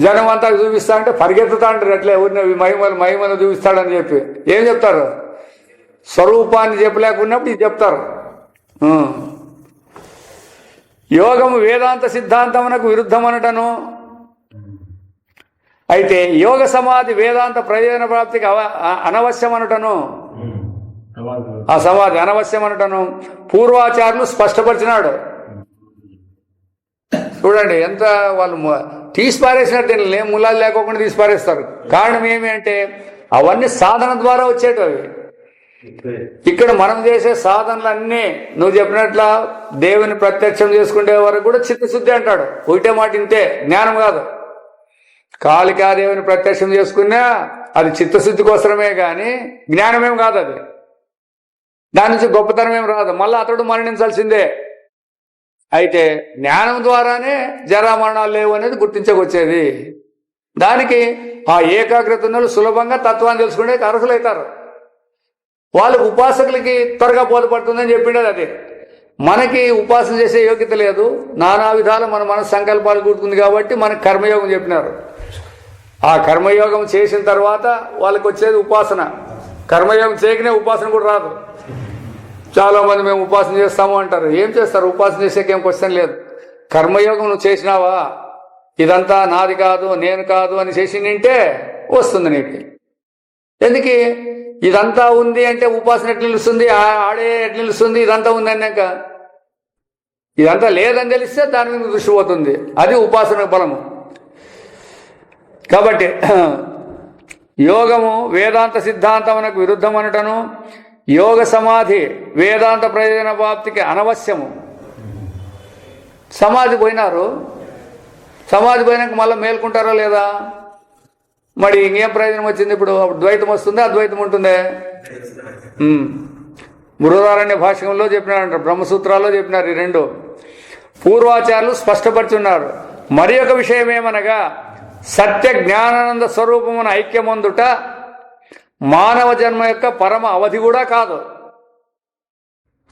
జనం అంతా చూపిస్తా అంటే పరిగెత్తుతా అంటారు. అట్లే ఊరినవి మహిమలు చూపిస్తాడని చెప్పి ఏం చెప్తారు? స్వరూపాన్ని చెప్పలేకున్నప్పుడు ఇది చెప్తారు. యోగము వేదాంత సిద్ధాంతమునకు విరుద్ధమనటను. అయితే యోగ సమాధి వేదాంత ప్రయోజన ప్రాప్తికి అనవశ్యమనటను, ఆ సమాధి అనవశ్యమనటను పూర్వాచారులు స్పష్టపరిచినాడు. చూడండి ఎంత వాళ్ళు తీసి పారేసినట్టు, ములాలు లేకోకుండా తీసి పారేస్తారు. కారణం ఏమి అంటే అవన్నీ సాధన ద్వారా వచ్చేటవి. ఇక్కడ మనం చేసే సాధనలన్నీ నువ్వు చెప్పినట్ల దేవుని ప్రత్యక్షం చేసుకునే వరకు కూడా చిత్తశుద్ధి అంటాడు. ఒకటే మాట ఇంతే, జ్ఞానం కాదు. కాళికా దేవుని ప్రత్యక్షం చేసుకున్నా అది చిత్తశుద్ధి కోసమే కానీ జ్ఞానమేం కాదు. అది దాని నుంచి గొప్పతనం ఏం రాదు, మళ్ళీ అతడు మరణించాల్సిందే. అయితే జ్ఞానం ద్వారానే జరామరణాలు లేవు అనేది గుర్తించకొచ్చేది. దానికి ఆ ఏకాగ్రత ఉన్న సులభంగా తత్వాన్ని తెలుసుకునే అర్హులవుతారు. వాళ్ళకి ఉపాసకులకి త్వరగా బోధపడుతుందని చెప్పిండేది. అది మనకి ఉపాసన చేసే యోగ్యత లేదు, నానా విధాలు మన సంకల్పాలు కూడుకుంది కాబట్టి మనకి కర్మయోగం చెప్పినారు. ఆ కర్మయోగం చేసిన తర్వాత వాళ్ళకి వచ్చేది ఉపాసన. కర్మయోగం చేయకనే ఉపాసన కూడా రాదు. చాలా మంది మేము ఉపాసన చేస్తాము అంటారు. ఏం చేస్తారు? ఉపాసన చేసేకేం క్వశ్చన్ లేదు. కర్మయోగం నువ్వు చేసినావా, ఇదంతా నాది కాదు నేను కాదు అని చేసి నింటే వస్తుంది నీకు. ఎందుకు ఇదంతా ఉంది అంటే ఉపాసన ఎట్లా నిలుస్తుంది, ఆడే ఎట్లా నిలుస్తుంది? ఇదంతా ఉంది అన్నాక ఇదంతా లేదని తెలిస్తే దాని మీద దృష్టి పోతుంది. అది ఉపాసన బలము. కాబట్టి యోగము వేదాంత సిద్ధాంతమునకు విరుద్ధం అనటను, యోగ సమాధి వేదాంత ప్రయోజన ప్రాప్తికి అనవశ్యము. సమాధి పోయినారు, సమాధి పోయినాక మళ్ళీ మేల్కుంటారా లేదా? మరి ఇంకేం ప్రయోజనం వచ్చింది? ఇప్పుడు ద్వైతం వస్తుందా అద్వైతం ఉంటుందే? బృహదారణ్య భాష్యంలో చెప్పినారంట, బ్రహ్మసూత్రాల్లో చెప్పినారు. ఈ రెండు పూర్వాచార్యులు స్పష్టపరుచున్నారు. మరి ఒక విషయం ఏమనగా సత్య జ్ఞానానంద స్వరూపమున ఐక్యమందుట మానవ జన్మ యొక్క పరమ అవధి కూడా కాదు.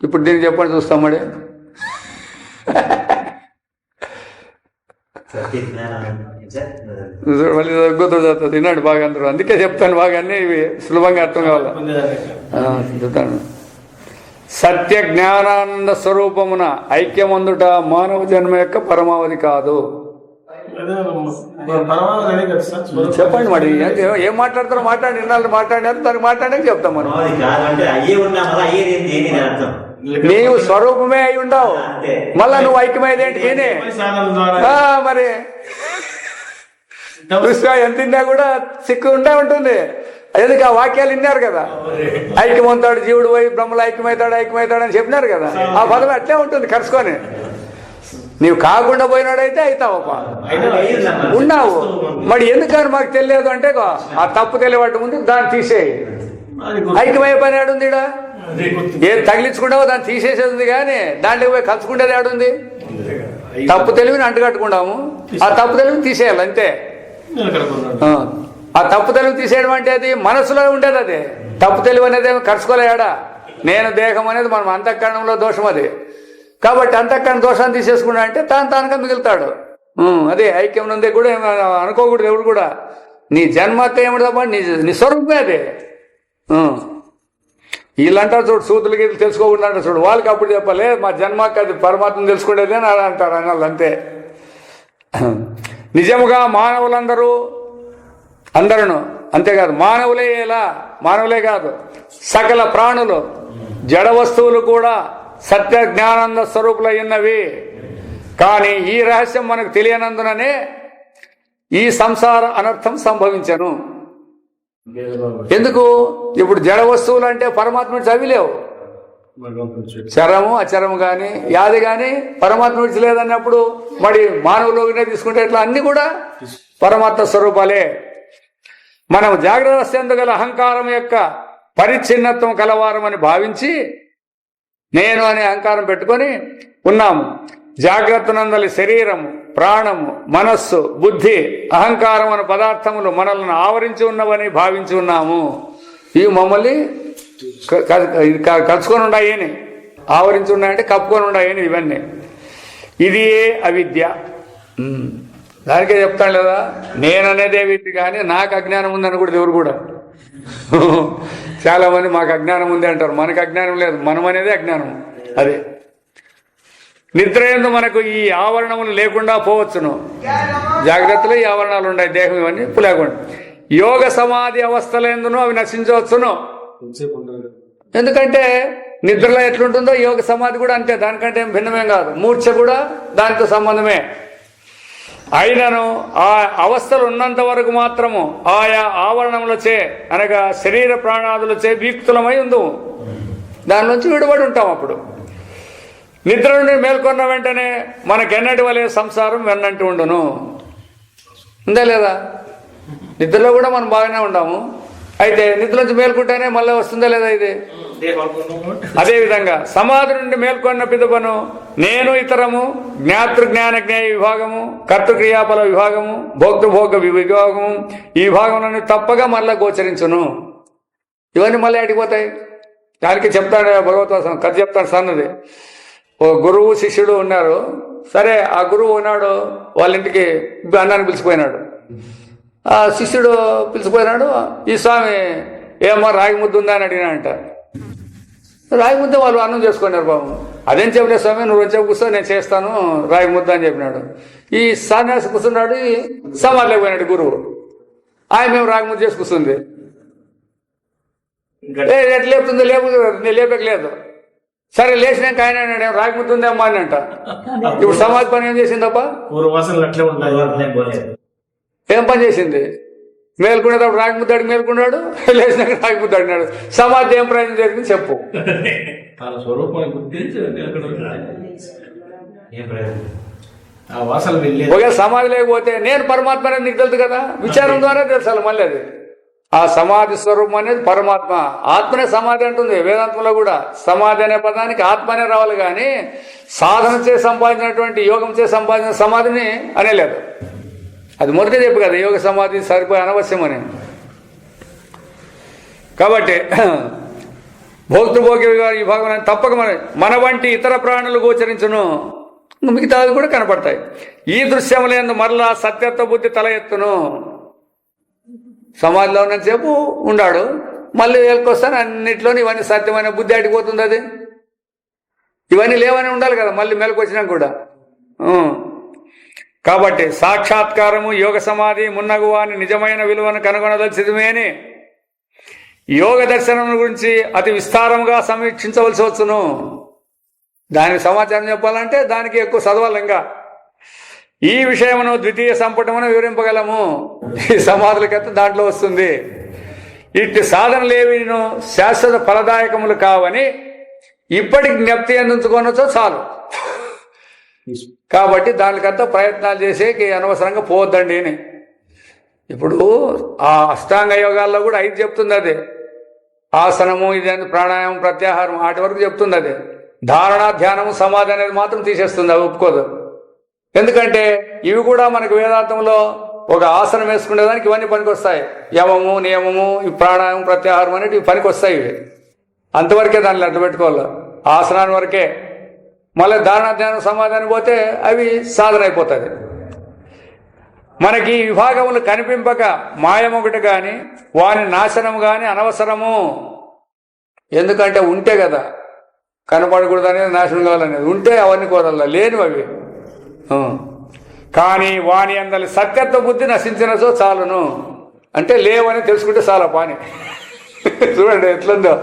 ఇప్పుడు దీనికి చెప్పండి చూస్తాం. మరి మళ్ళీ తగ్గుతుంది తిన్నాడు బాగా అందరూ. అందుకే చెప్తాను బాగా, అన్నీ ఇవి సులభంగా అర్థం కావాలి. చెప్తాను. సత్య జ్ఞానానంద స్వరూపమున ఐక్యమందుట మానవ జన్మ యొక్క పరమావధి కాదు. అదే పరమాత్మ అదే కదా సార్ స్వరూపం. చెప్పండి మరి ఏం మాట్లాడతారో మాట్లాడి ఇన్నాళ్ళు మాట్లాడారు దానికి మాట్లాడాక చెప్తాం మనం. అది కాదంటే అయ్యే ఉన్నా మళ్ళీ అయ్యేది ఏంటి ఏంటి అని అర్థం. నీవు స్వరూపమే అయి ఉండవు, అంతే. మళ్ళా నువ్వు ఐక్యమైందేంటి నేనే సాధన ద్వారా మరి దృష్ట్యా ఎంత తిన్నా కూడా సిక్కు ఉండే ఉంటుంది. ఎందుకు ఆ వాక్యాలు విన్నారు కదా, ఐక్యమవుతాడు జీవుడు పోయి బ్రహ్మలో ఐక్యమవుతాడు అని చెప్పినారు కదా, ఆ పదం అట్లే ఉంటుంది కలుసుకొని. నీవు కాకుండా పోయినాడైతే అవుతావప్ప, ఉన్నావు. మరి ఎందుకని మాకు తెలియదు అంటే ఆ తప్పు తెలియబట్టు ముందు దాన్ని తీసేయి. ఐక్యమయ్యే పని ఏడుంది ఈడ? ఏం తగిలించుకుంటావో దాన్ని తీసేసేది ఉంది, కానీ దాంట్లో పోయి కలుసుకుంటేది ఏడుంది? తప్పు తెలివిని అంటుకట్టుకుంటాము, ఆ తప్పు తెలివిని తీసేయాలి అంతే. ఆ తప్పు తెలివి తీసేయడం అంటే అది మనసులో ఉండేది. అది తప్పు తెలివి అనేది కలుసుకోలేడా? నేను దేహం అనేది మనం అంతఃకరణంలో దోషం అది. కాబట్టి అంతఃకరణ దోషాన్ని తీసేసుకున్నా అంటే తానుగా మిగులుతాడు. అదే ఐక్యం ఉంది కూడా అనుకోకూడదు ఎవడు కూడా. నీ జన్మత్త ఏమిటబ్బా, నీ స్వరూపమే అదే. వీళ్ళంటారు చూడు, సూతులు గీతులు తెలుసుకోకుండా అంటారు చూడు, వాళ్ళకి అప్పుడు చెప్పాలి మా జన్మకి అది పరమాత్మను తెలుసుకునేది అని అంటారు అన్నాళ్ళు అంతే. నిజముగా మానవులందరూ అందరూ అంతేకాదు, మానవులే కాదు సకల ప్రాణులు జడ వస్తువులు కూడా సత్య జ్ఞానంద స్వరూపులైనవి. కానీ ఈ రహస్యం మనకు తెలియనందుననే ఈ సంసార అనర్థం సంభవించను. ఎందుకు? ఇప్పుడు జడ వస్తువులు అంటే పరమాత్మ నుంచి అవి లేవు. చరము అచరము కానీ యాది కానీ పరమాత్మ నుంచి లేదన్నప్పుడు మరి మానవులోనే తీసుకుంటే ఇట్లా అన్ని కూడా పరమాత్మ స్వరూపాలే. మనం జాగ్రత్త ఎందుగల అహంకారం యొక్క పరిచ్ఛిన్నత్వం కలవారమని భావించి నేను అనే అహంకారం పెట్టుకొని ఉన్నాము. జాగ్రత్త నందలి శరీరము, ప్రాణము, మనస్సు, బుద్ధి, అహంకారం అనే పదార్థములు మనల్ని ఆవరించి ఉన్నవని భావించి ఉన్నాము. ఇవి మమ్మల్ని కలుసుకొని ఉన్నాయని, ఆవరించి ఉన్నాయంటే కప్పుకొని ఉన్నాయని ఇవన్నీ. ఇది అవిద్య. దానికే చెప్తాను లేదా, నేననేదే విద్య కానీ నాకు అజ్ఞానం ఉందని కూడా ఎవరు కూడా. చాలా మంది మాకు అజ్ఞానం ఉంది అంటారు. మనకు అజ్ఞానం లేదు, మనం అనేది అజ్ఞానం. అదే నిద్ర ఎందు మనకు ఈ ఆవరణములు లేకుండా పోవచ్చును. జాగ్రత్తలో ఈ ఆవరణాలు ఉన్నాయి, దేహం ఇవన్నీ లేకుండా. యోగ సమాధి అవస్థలందును అవి నశించవచ్చును. ఎందుకంటే నిద్రలో ఎట్లుంటుందో యోగ సమాధి కూడా అంతే, దానికంటే ఏం భిన్నమేం కాదు. మూర్ఛ కూడా దానితో సంబంధమే. అయినను ఆ అవస్థలు ఉన్నంత వరకు మాత్రము ఆయా ఆవరణములచే అనగా శరీర ప్రాణాదులచే వీక్తులమై ఉందు, దాని నుంచి విడిపడి ఉంటాం. అప్పుడు నిద్ర నుండి మేల్కొన్న వెంటనే మనకెన్నటి వలె సంసారం వెన్నంటి ఉండును. ఉందా లేదా? నిద్రలో కూడా మనం బాగానే ఉంటాము, అయితే నిద్ర నుంచి మేల్కుంటేనే మళ్ళీ వస్తుందా లేదా ఇది? అదేవిధంగా సమాధి నుండి మేల్కొన్న పిదపను నేను ఇతరము, జ్ఞాతృజ్ఞాన జ్ఞేయ విభాగము, కర్తృక్రియాఫల విభాగము, భోక్తృభోగ విభాగము, ఈ విభాగంలోని తప్పగా మళ్ళా గోచరించును. ఇవన్నీ మళ్ళీ అడిగిపోతాయి. దానికి చెప్తాడు భగవద్వాసం కథ చెప్తాడు సన్నది. ఓ గురువు శిష్యుడు ఉన్నారు. సరే, ఆ గురువు ఉన్నాడు వాళ్ళ ఇంటికి అన్నాన్ని పిలిచిపోయినాడు. ఆ శిష్యుడు పిలిచిపోయినాడు. ఈ స్వామి ఏమో రాగి ముద్ద ఉందా అని అడిగినాడంట. రాగి ముద్ద వాళ్ళు అన్నం చేసుకున్నారు. బాబు అదేం చెప్పలేదు స్వామి, నువ్వు వచ్చే కూర్చో నేను చేస్తాను రాగి ముద్ద అని చెప్పినాడు. ఈ సన్యాసి కూర్చున్నాడు, సమాధిలోకి పోయినాడు గురువు. ఆయన మేము రాగి ముద్ద చేసి కూర్చుంది. ఎట్లా లేపుతుంది? నేను లేపలేదు. సరే లేచినాక ఆయన అన్నాడు రాగి ముద్ద ఉందేమ్మా అని అంట. ఇప్పుడు సమాధి పని ఏం చేసిందప్ప? ఏం పని చేసింది? మేల్కొనేటప్పుడు రాగి ముద్దాడు మేల్కొన్నాడు, లేచినాక రాగి ముద్ద అడినాడు. సమాధి ఏం ప్రయోజనం జరిగింది చెప్పు. ఒకవేళ సమాధి లేకపోతే నేను పరమాత్మ అనేది నీకు తెలుసు కదా, విచారం ద్వారా తెలుసాలి. మళ్ళీ అది ఆ సమాధి స్వరూపం అనేది పరమాత్మ. ఆత్మనే సమాధి అంటుంది వేదాంతంలో కూడా. సమాధి అనే పదానికి ఆత్మనే రావాలి, కానీ సాధన చే సంపాదించినటువంటి యోగం చే సంపాదించిన సమాధిని అనేలేదు. అది మొదటి చెప్పు కదా, యోగ సమాధి సరిపోయి అనవశ్యం అని. కాబట్టి భోక్తృభోగ్య విభాగం తప్పక మన వంటి ఇతర ప్రాణులు గోచరించును, మిగతావి కూడా కనపడతాయి. ఈ దృశ్యములందు మరలా సత్యత్వ బుద్ధి తల ఎత్తును. సమాధిలో ఉన్నంతసేపు ఉన్నాడు, మళ్ళీ వేలుకొస్తాను అన్నింటిలోని ఇవన్నీ సత్యమైన బుద్ధి అడిగిపోతుంది. అది ఇవన్నీ లేవని ఉండాలి కదా మళ్ళీ మెలకు వచ్చినా కూడా. కాబట్టి సాక్షాత్కారము యోగ సమాధి మున్నగు వాని నిజమైన విలువను కనుగొనదలిసిదమేని యోగ దర్శనం గురించి అతి విస్తారంగా సమీక్షించవలసి వచ్చును. దానికి సమాచారం చెప్పాలంటే దానికి ఎక్కువ చదవాలి. ఇంకా ఈ విషయమును ద్వితీయ సంపుటమును వివరింపగలము. ఈ సమాధులకైతే దాంట్లో వస్తుంది. ఇట్టి సాధనలేవిను శాశ్వత ఫలదాయకములు కావని ఇప్పటికి జ్ఞప్తి అందించుకొనొచ్చో చాలు. కాబట్టి దానికంతా ప్రయత్నాలు చేసేకి అనవసరంగా పోవద్దండి అని. ఇప్పుడు ఆ అష్టాంగ యోగాల్లో కూడా 5 చెప్తుంది. అదే ఆసనము, ఇది ప్రాణాయామం, ప్రత్యాహారం, వాటి వరకు చెప్తుంది. అదే ధారణ, ధ్యానము, సమాధి అనేది మాత్రం తీసేస్తుంది. అవి ఒప్పుకోదు. ఎందుకంటే ఇవి కూడా మనకు వేదాంతంలో ఒక ఆసనం వేసుకునేదానికి ఇవన్నీ పనికొస్తాయి. యమము, నియమము, ఈ ప్రాణాయామం, ప్రత్యాహారం అనేవి ఇవి పనికొస్తాయి. ఇవి అంతవరకే దాన్ని అడ్డు పెట్టుకోవాలి. ఆసనాన్ని వరకే. మళ్ళీ ధారణ, ధ్యానం, సమాధానం పోతే అవి సాధన అయిపోతుంది. మనకి ఈ విభాగములు కనిపింపక మాయమొకటి కానీ వాని నాశనం కానీ అనవసరము. ఎందుకంటే ఉంటే కదా కనపడకూడదు అనేది, నాశనం కావాలనేది. ఉంటే అవన్నీ కోరల్లా, లేనివి అవి. కానీ వాని అందరి సత్యత్వ బుద్ధి నశించినచో చాలును. అంటే లేవని తెలుసుకుంటే చాలా పని. చూడండి ఎట్లుందో.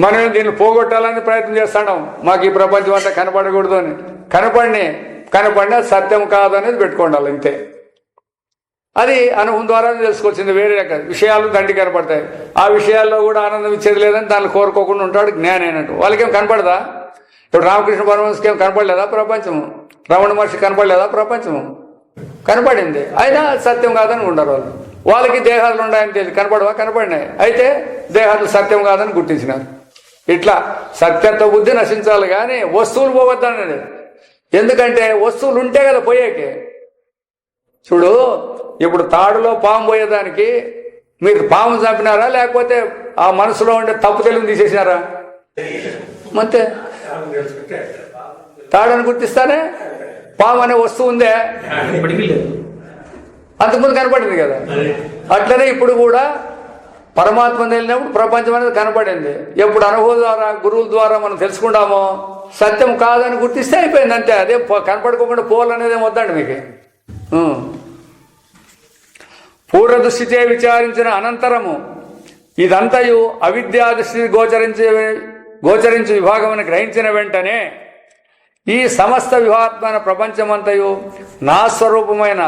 మనం దీన్ని పోగొట్టాలని ప్రయత్నం చేస్తున్నాం. మాకు ఈ ప్రపంచం అంతా కనపడకూడదు అని. కనపడినా సత్యం కాదు అనేది పెట్టుకోండాలి అంతే. అది అనుభవం ద్వారా తెలుసుకోవాల్సింది. వేరే రకాల విషయాలు దండి కనపడతాయి. ఆ విషయాల్లో కూడా ఆనందం ఇచ్చేది లేదని దాన్ని కోరుకోకుండా ఉంటాడు జ్ఞాని అయినట్టు. వాళ్ళకేం కనపడదా? ఇప్పుడు రామకృష్ణ పరమహంసకి ఏం కనపడలేదా ప్రపంచము? రమణ మహర్షి కనపడలేదా ప్రపంచము? కనపడింది. అయినా సత్యం కాదని ఉండరు వాళ్ళు. వాళ్ళకి దేహాలు ఉన్నాయని తెలియదు. కనపడవా? కనపడినాయి. అయితే దేహాలు సత్యం కాదని గుర్తించినారు. ఇట్లా సత్యత్వ బుద్ధి నశించాలి కానీ వస్తువులు పోవద్దనేది. ఎందుకంటే వస్తువులు ఉంటే కదా పోయేకి. చూడు, ఇప్పుడు తాడులో పాము పోయేదానికి మీరు పాము చంపినారా లేకపోతే ఆ మనసులో ఉండే తప్పు తెలుగు తీసేసినారా? అంతే. తాడని గుర్తిస్తానే పాము అనే వస్తువు ఉందే, అంతకుముందు కనపడింది కదా. అట్లనే ఇప్పుడు కూడా పరమాత్మని వెళ్ళినప్పుడు ప్రపంచం అనేది కనపడింది. ఎప్పుడు అనుభవం ద్వారా, గురువుల ద్వారా మనం తెలుసుకుంటామో సత్యం కాదని గుర్తిస్తే అయిపోయింది అంతే. అదే కనపడుకోకుండా పోవాలనేది ఏం వద్దండి మీకు. పూర్వదృష్టిచే విచారించిన అనంతరము ఇదంతయు అవిద్యా దృష్టిని గోచరించే విభాగమును గ్రహించిన వెంటనే ఈ సమస్త వివాత్మైన ప్రపంచమంతయు నా స్వరూపమైన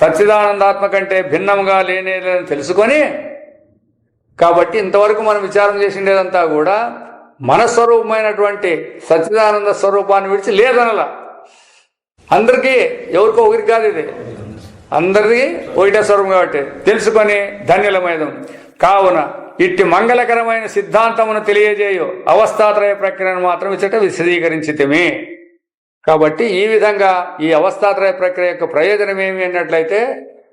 సచ్చిదానందాత్మ కంటే భిన్నంగా లేనేదని తెలుసుకొని, కాబట్టి ఇంతవరకు మనం విచారం చేసిండేదంతా కూడా మన స్వరూపమైనటువంటి సచ్చిదానంద స్వరూపాన్ని విడిచి లేదనలా. అందరికీ ఎవరికో ఒకరికి కాదు, ఇది అందరికీ ఒకటే స్వరూపం కాబట్టి తెలుసుకొని ధన్యులమైనం. కావున ఇట్టి మంగళకరమైన సిద్ధాంతమును తెలియజేయు అవస్థాత్రయ ప్రక్రియను మాత్రం ఇచ్చట విశదీకరించితిమి. కాబట్టి ఈ విధంగా ఈ అవస్థాత్రయ ప్రక్రియ యొక్క ప్రయోజనం ఏమి అన్నట్లయితే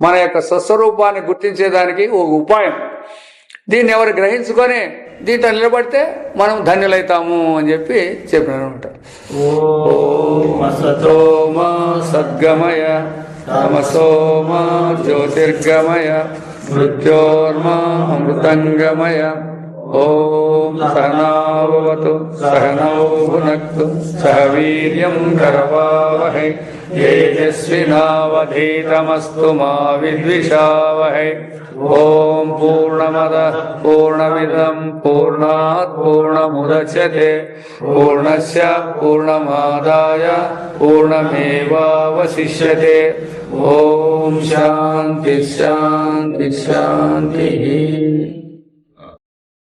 మన యొక్క స్వస్వరూపాన్ని గుర్తించేదానికి ఒక ఉపాయం. దీన్ని ఎవరు గ్రహించుకొని దీంట్లో నిలబడితే మనం ధన్యులైతాము అని చెప్పి చెప్పినారనమాట. ఓం సతోమా సద్గమయ తమసోమా జ్యోతిర్గమయ మృత్యోర్మా అమృతంగమయ. ఓం సహనావతు సహనౌ భునక్తు సహ వీర్యం కరవావహై తేజస్వినావధీతమస్తు మా విద్విషావహై. ఓం పూర్ణమదః పూర్ణమిదం పూర్ణాత్ పూర్ణముదచ్యతే పూర్ణస్య పూర్ణమాదాయ పూర్ణమేవావశిష్యతే. ఓం శాంతి శాంతి శాంతి.